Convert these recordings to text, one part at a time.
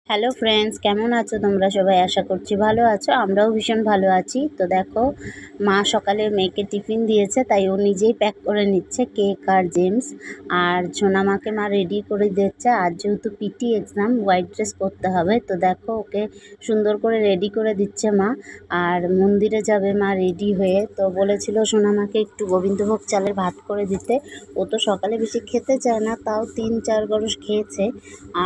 Hello friends, কেমন আছো তোমরা সবাই? আশা করছি ভালো আছো। আমরাও ভীষণ ভালো আছি। তো দেখো, মা সকালে মেয়েকে টিফিন দিয়েছে, তাই ও নিজেই প্যাক করে নিচ্ছে কেক আর জেমস। আর সোনামাকে মা রেডি করে দিচ্ছে। আজ যেহেতু পিটি এক্সাম, হোয়াইট ড্রেস পরতে হবে। তো দেখো, ওকে সুন্দর করে রেডি করে দিচ্ছে মা। আর মন্দিরে যাবে মা রেডি হয়ে। তো বলেছিল সোনামাকে একটু গোবিন্দভোগ চালের ভাত করে দিতে। ও তো সকালে বেশি খেতে চায় না, তাও 3-4 গরস খেয়েছে।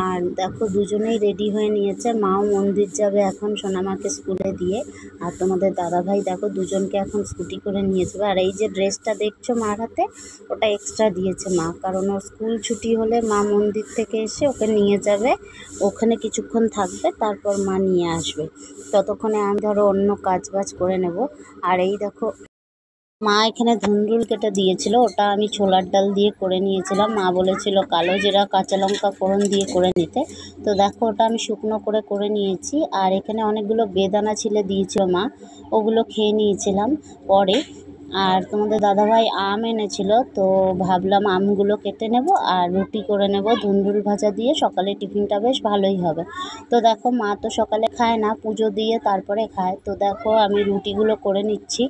আর দেখো, দুজনেই রেডি হয়ে নিয়েছে। মাও মন্দির যাবে এখন সোনামাকে স্কুলে দিয়ে। আর তোমাদের দাদাভাই দেখো, দুজনকে এখন স্কুটি করে নিয়ে যাবে। আর এই যে ড্রেসটা দেখছো মার হাতে, ওটা এক্সট্রা দিয়েছে মা, কারণ ওর স্কুল ছুটি হলে মা মন্দির থেকে এসে ওকে নিয়ে যাবে, ওখানে কিছুক্ষণ থাকবে, তারপর মা নিয়ে আসবে। ততক্ষণে আমি ধরো অন্য কাজ বাজ করে নেব। আর এই দেখো, মা এখানে ধুন্দুল কেটে দিয়েছিল, ওটা আমি ছোলার ডাল দিয়ে করে নিয়েছিলাম। মা বলেছিল কালো জিরা কাঁচা লঙ্কা ফোড়ন দিয়ে করে নিতে। তো দেখো, ওটা আমি শুকনো করে করে নিয়েছি। আর এখানে অনেকগুলো বেদানা ছিলে দিয়েছিল মা, ওগুলো খেয়ে নিয়েছিলাম পরে। আর তোমাদের দাদাভাই আম এনেছিল, তো ভাবলাম আমগুলো কেটে নেব আর রুটি করে নেব ধুন্দুল ভাজা দিয়ে। সকালে টিফিনটা বেশ ভালোই হবে। তো দেখো, মা তো সকালে খায় না, পুজো দিয়ে তারপরে খায়। তো দেখো, আমি রুটিগুলো করে নিচ্ছি।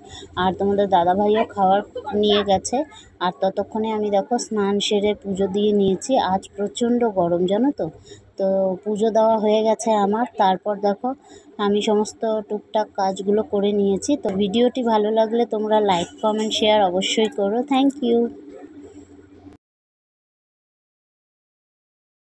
আর তোমাদের দাদাভাইও খাওয়ার নিয়ে গেছে। আর ততক্ষণে আমি দেখো স্নান সেরে পুজো দিয়ে নিয়েছি। আজ প্রচণ্ড গরম, জানো তো। তো পুজো দেওয়া হয়ে গেছে আমার। তারপর দেখো, আমি সমস্ত টুকটাক কাজগুলো করে নিয়েছি। তো ভিডিওটি ভালো লাগলে তোমরা লাইক কমেন্ট শেয়ার অবশ্যই করো। Thank you.